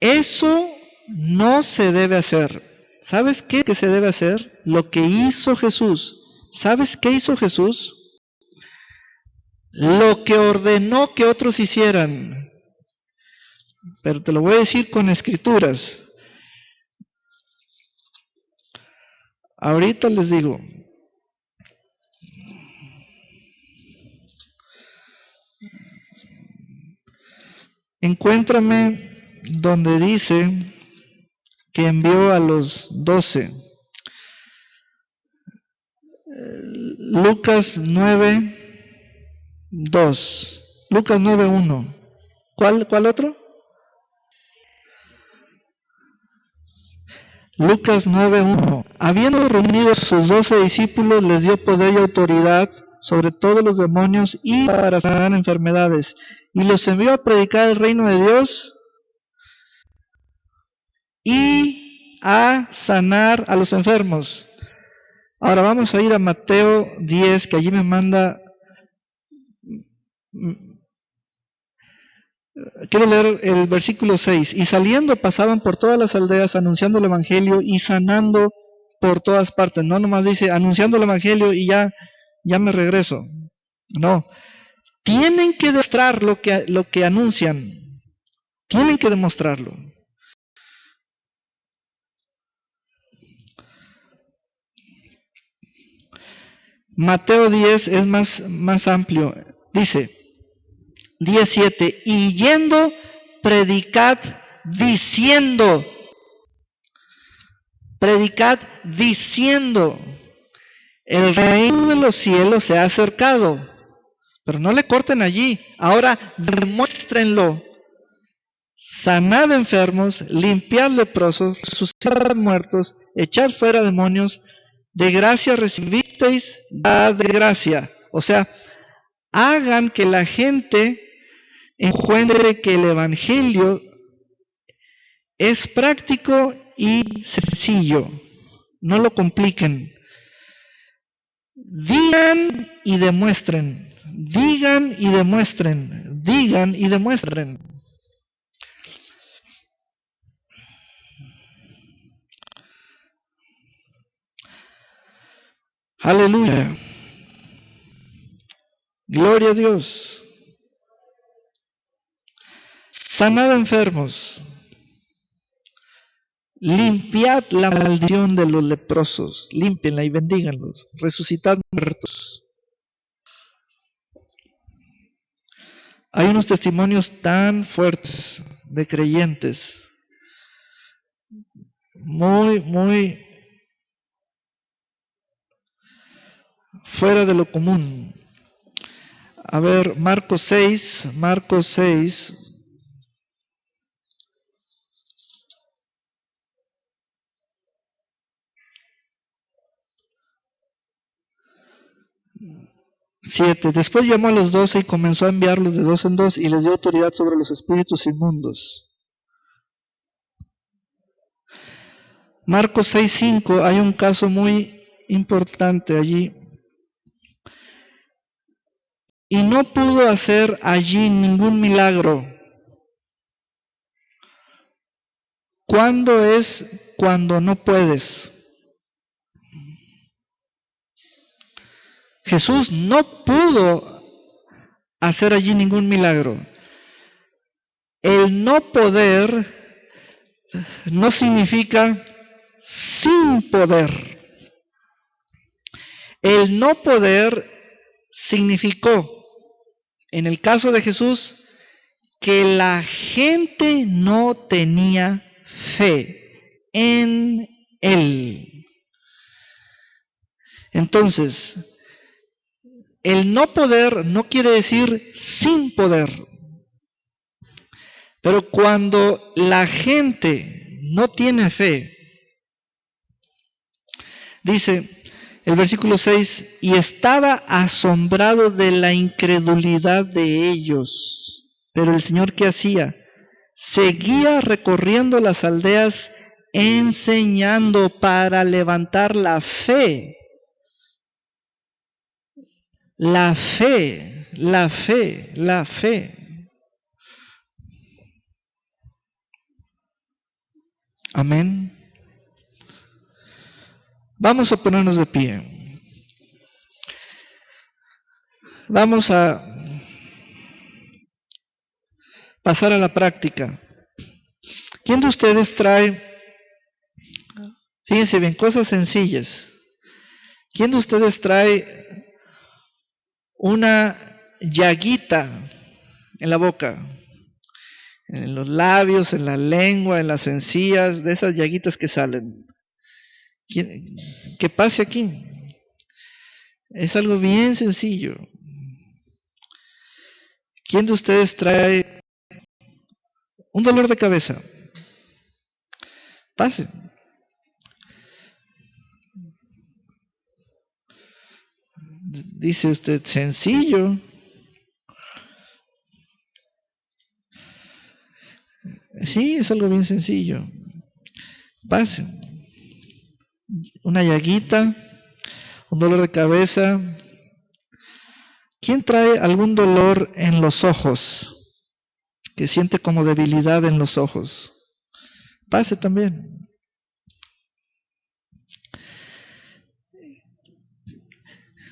Eso no se debe hacer. ¿Sabes qué se debe hacer? Lo que hizo Jesús. ¿Sabes qué hizo Jesús? Lo que ordenó que otros hicieran. Pero te lo voy a decir con escrituras. Ahorita les digo. Encuéntrame donde dice que envió a los 12. Lucas 9:2. Lucas 9:1. ¿Cuál otro? Lucas 9:1. Habiendo reunido a sus 12 discípulos, les dio poder y autoridad sobre todos los demonios y para sanar enfermedades. Y los envió a predicar el reino de Dios y a sanar a los enfermos. Ahora vamos a ir a Mateo 10, que allí me manda. Quiero leer el versículo 6. Y saliendo pasaban por todas las aldeas anunciando el evangelio y sanando por todas partes. No nomás dice anunciando el evangelio y ya me regreso. No. Tienen que demostrar lo que anuncian. Tienen que demostrarlo. Mateo 10 es más amplio. Dice 17. Y yendo, predicad diciendo. Predicad diciendo. El reino de los cielos se ha acercado. Pero no le corten allí. Ahora demuéstrenlo. Sanad enfermos, limpiad leprosos, resucitad muertos, echad fuera demonios. De gracia recibisteis, dad de gracia. O sea, hagan que la gente encuentre que el evangelio es práctico y sencillo. No lo compliquen. Digan y demuestren. Digan y demuestren. Digan y demuestren. Aleluya. Gloria a Dios. Sanad enfermos. Limpiad la maldición de los leprosos. Límpienla y bendíganlos. Resucitad muertos. Hay unos testimonios tan fuertes de creyentes. Muy fuera de lo común. A ver, Marcos 6. Después llamó a los 12 y comenzó a enviarlos de 2 en 2 y les dio autoridad sobre los espíritus inmundos. Marcos 6:5, hay un caso muy importante allí. Y no pudo hacer allí ningún milagro. ¿Cuándo es cuando no puedes? Jesús no pudo hacer allí ningún milagro. El no poder no significa sin poder. El no poder significó, en el caso de Jesús, que la gente no tenía fe en Él. Entonces, el no poder no quiere decir sin poder. Pero cuando la gente no tiene fe, dice el versículo 6, y estaba asombrado de la incredulidad de ellos. Pero el Señor, ¿qué hacía? Seguía recorriendo las aldeas enseñando para levantar la fe. La fe, la fe, la fe. Amén. Vamos a ponernos de pie. Vamos a pasar a la práctica. ¿Quién de ustedes trae, fíjense bien, cosas sencillas? ¿Quién de ustedes trae una llaguita en la boca, en los labios, en la lengua, en las encías, de esas llaguitas que salen? ¿Qué pase aquí? Es algo bien sencillo. ¿Quién de ustedes trae un dolor de cabeza? Pase. Dice usted, sencillo. Sí, es algo bien sencillo. Pase. Una llaguita, un dolor de cabeza. ¿Quién trae algún dolor en los ojos? Que siente como debilidad en los ojos. Pase también.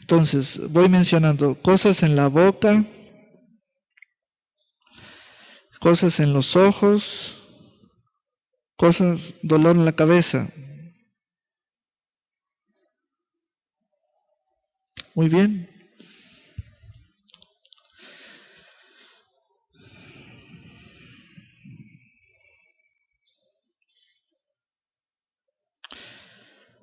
Entonces, voy mencionando cosas en la boca, cosas en los ojos, cosas, dolor en la cabeza. Muy bien.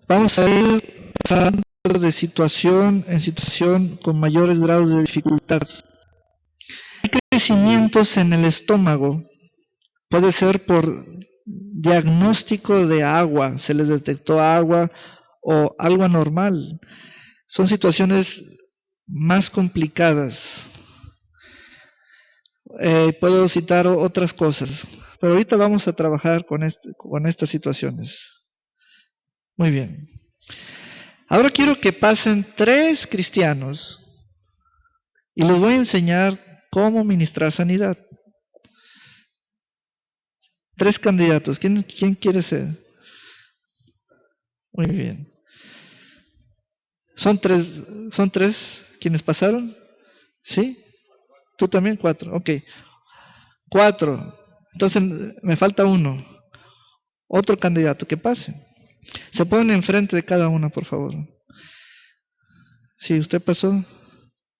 Vamos a ir pasando de situación en situación con mayores grados de dificultad. Hay crecimientos en el estómago. Puede ser por diagnóstico de agua, se les detectó agua o algo anormal. Son situaciones más complicadas. Puedo citar otras cosas, pero ahorita vamos a trabajar con estas situaciones. Muy bien. Ahora quiero que pasen 3 cristianos y les voy a enseñar cómo ministrar sanidad. 3 candidatos. ¿Quién quiere ser? Muy bien. ¿Son tres quienes pasaron? ¿Sí? ¿Tú también? 4. Ok. 4. Entonces me falta uno. Otro candidato que pase. Se ponen enfrente de cada uno, por favor. ¿Sí, usted pasó?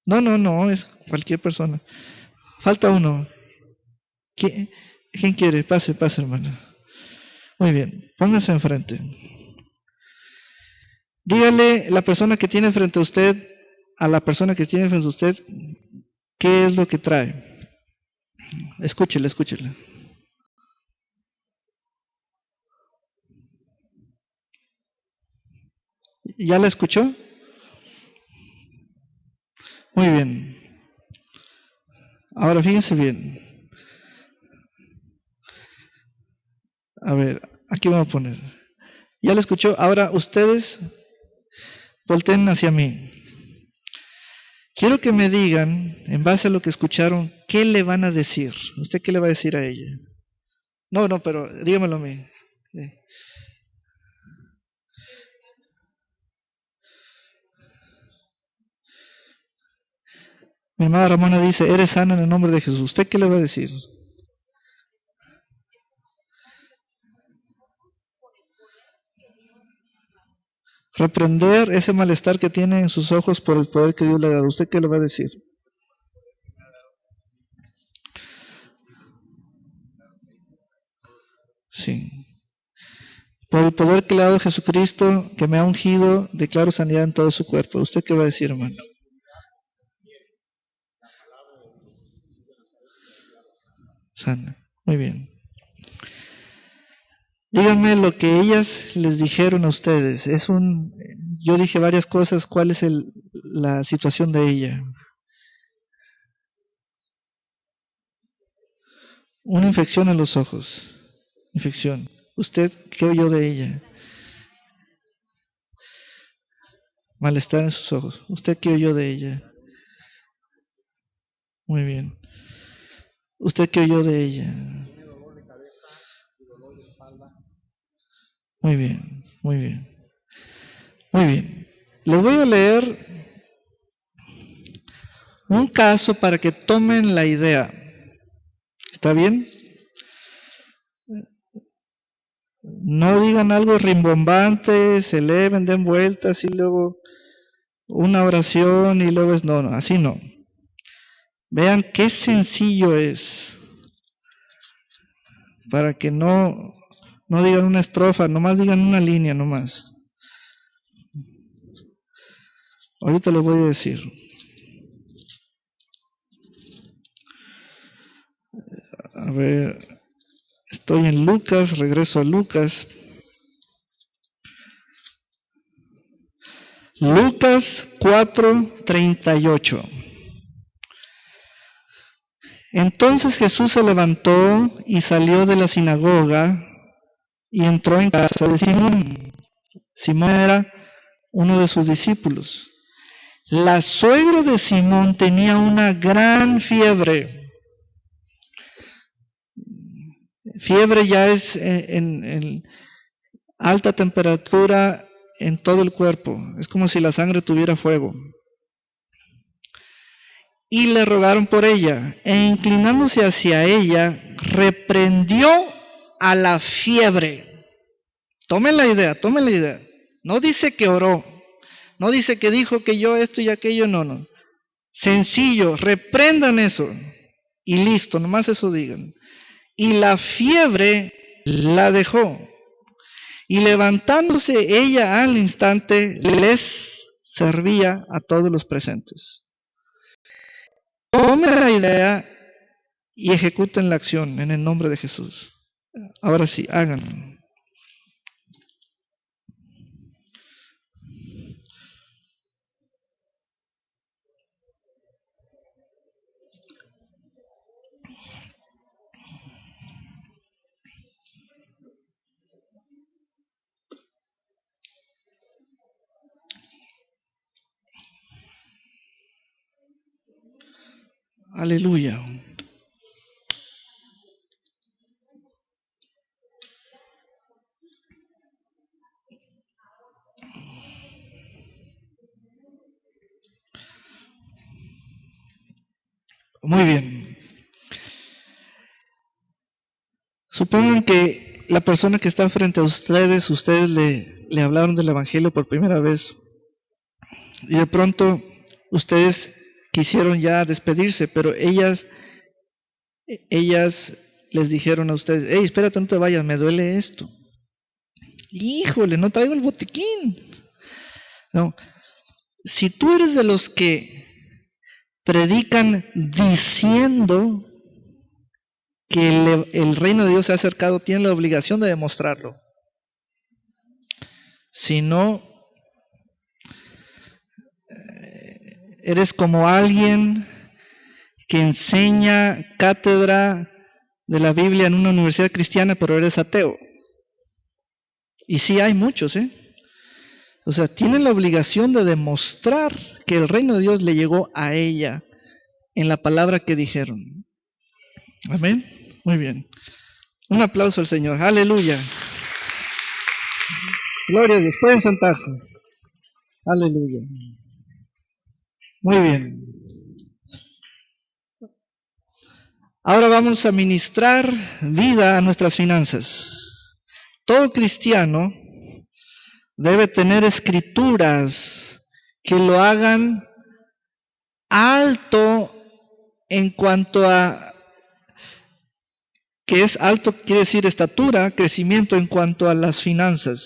No, es cualquier persona. Falta uno. ¿Quién quiere? Pase, hermano. Muy bien, póngase enfrente. Dígale la persona que tiene frente a usted, a la persona que tiene frente a usted, qué es lo que trae. Escúchele. ¿Ya la escuchó? Muy bien. Ahora fíjense bien. A ver, aquí vamos a poner. ¿Ya la escuchó? Ahora ustedes volteen hacia mí. Quiero que me digan, en base a lo que escucharon, ¿qué le van a decir? ¿Usted qué le va a decir a ella? No, pero dígamelo a mí. Sí. Mi hermana Ramona dice, eres sana en el nombre de Jesús. ¿Usted qué le va a decir? Reprender ese malestar que tiene en sus ojos por el poder que Dios le ha dado. ¿Usted qué le va a decir? Sí. Por el poder que le ha dado Jesucristo, que me ha ungido, declaro sanidad en todo su cuerpo. ¿Usted qué va a decir, hermano? Sana. Muy bien. Díganme lo que ellas les dijeron a ustedes. Yo dije varias cosas. ¿Cuál es la situación de ella? Una infección en los ojos. Infección. ¿Usted qué oyó de ella? Malestar en sus ojos. ¿Usted qué oyó de ella? Muy bien. ¿Usted qué oyó de ella? Muy bien, muy bien. Muy bien. Les voy a leer un caso para que tomen la idea. ¿Está bien? No digan algo rimbombante, se eleven, den vueltas y luego una oración y luego es no, así no. Vean qué sencillo es para que no digan una estrofa, nomás digan una línea nomás. Ahorita les voy a decir. A ver, estoy en Lucas, regreso a Lucas. Lucas 4:38. Entonces Jesús se levantó y salió de la sinagoga y entró en casa de Simón. Simón era uno de sus discípulos. La suegra de Simón tenía una gran fiebre. Fiebre ya es en alta temperatura en todo el cuerpo. Es como si la sangre tuviera fuego. Y le rogaron por ella. E inclinándose hacia ella, reprendió a la fiebre. Tomen la idea, tomen la idea. No dice que oró. No dice que dijo que yo esto y aquello, no. Sencillo, reprendan eso. Y listo, nomás eso digan. Y la fiebre la dejó. Y levantándose ella al instante, les servía a todos los presentes. Tomen la idea y ejecuten la acción en el nombre de Jesús. Ahora sí, hagan. Aleluya. Muy bien. Supongan que la persona que está frente a ustedes le hablaron del Evangelio por primera vez. Y de pronto ustedes quisieron ya despedirse, pero ellas les dijeron a ustedes, hey, espérate, no te vayas, me duele esto. Híjole, no traigo el botiquín. No, si tú eres de los que predican diciendo que el reino de Dios se ha acercado, tienen la obligación de demostrarlo. Si no, eres como alguien que enseña cátedra de la Biblia en una universidad cristiana, pero eres ateo. Y sí hay muchos, O sea, tienen la obligación de demostrar que el reino de Dios le llegó a ella en la palabra que dijeron. Amén. Muy bien. Un aplauso al Señor. Aleluya. Gloria a Dios. Pueden sentarse. Aleluya. Muy bien. Ahora vamos a ministrar vida a nuestras finanzas. Todo cristiano debe tener escrituras que lo hagan alto en cuanto a, que es alto quiere decir estatura, crecimiento en cuanto a las finanzas.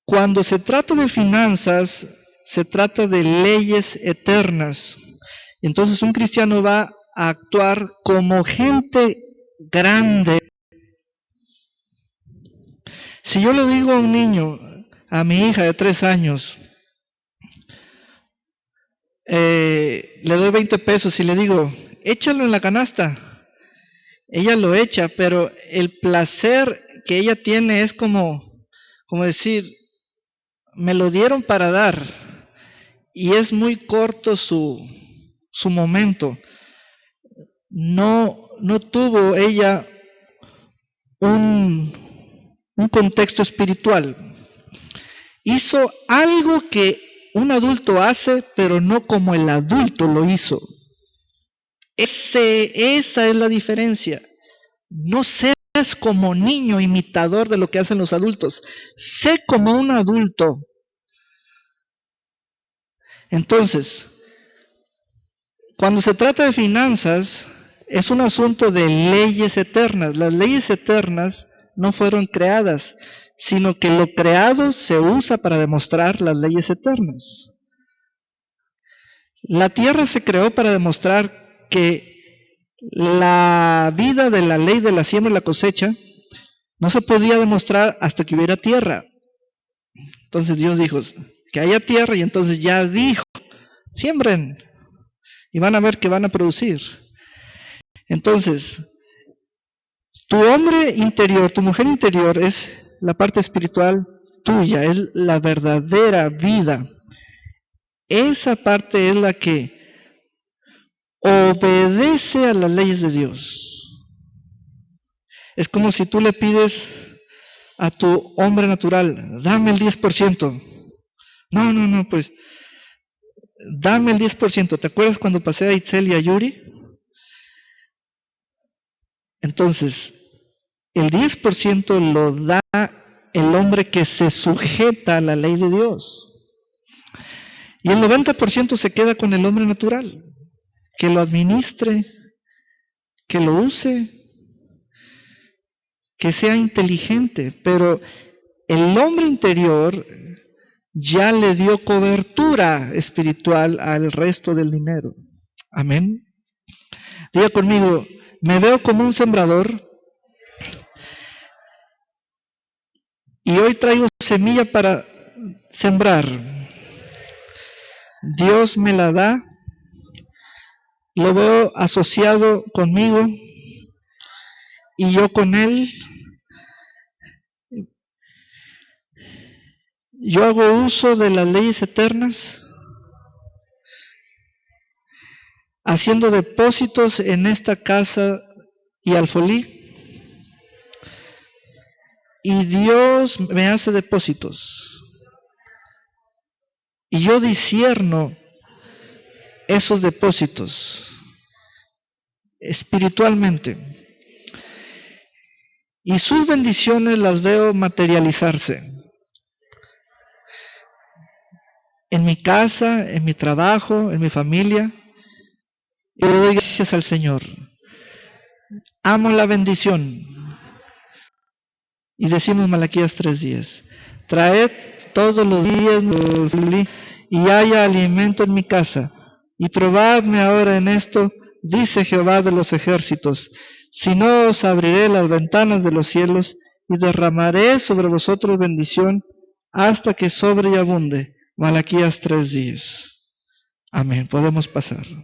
Cuando se trata de finanzas, se trata de leyes eternas. Entonces un cristiano va a actuar como gente grande. Si yo le digo a un niño, a mi hija de 3 años, le doy 20 pesos y le digo, échalo en la canasta. Ella lo echa, pero el placer que ella tiene es como decir, me lo dieron para dar. Y es muy corto su momento. No tuvo ella un contexto espiritual. Hizo algo que un adulto hace, pero no como el adulto lo hizo. Esa es la diferencia. No seas como niño imitador de lo que hacen los adultos. Sé como un adulto. Entonces, cuando se trata de finanzas, es un asunto de leyes eternas. Las leyes eternas no fueron creadas, sino que lo creado se usa para demostrar las leyes eternas. La tierra se creó para demostrar que la vida de la ley de la siembra y la cosecha no se podía demostrar hasta que hubiera tierra. Entonces Dios dijo que haya tierra y entonces ya dijo, siembren y van a ver que van a producir. Entonces, tu hombre interior, tu mujer interior es la parte espiritual tuya, es la verdadera vida. Esa parte es la que obedece a las leyes de Dios. Es como si tú le pides a tu hombre natural, dame el 10%. No, pues, dame el 10%. ¿Te acuerdas cuando pasé a Itzel y a Yuri? Entonces, el 10% lo da el hombre que se sujeta a la ley de Dios. Y el 90% se queda con el hombre natural, que lo administre, que lo use, que sea inteligente. Pero el hombre interior ya le dio cobertura espiritual al resto del dinero. Amén. Diga conmigo, me veo como un sembrador y hoy traigo semilla para sembrar. Dios me la da, lo veo asociado conmigo y yo con él. Yo hago uso de las leyes eternas, haciendo depósitos en esta casa y alfolí. Y Dios me hace depósitos. Y yo discierno esos depósitos espiritualmente. Y sus bendiciones las veo materializarse. En mi casa, en mi trabajo, en mi familia. Y le doy gracias al Señor. Amo la bendición. Y decimos Malaquías 3:10. Traed todos los días y haya alimento en mi casa. Y probadme ahora en esto, dice Jehová de los ejércitos. Si no, os abriré las ventanas de los cielos y derramaré sobre vosotros bendición hasta que sobre y abunde. Malaquías 3:10. Amén. Podemos pasar.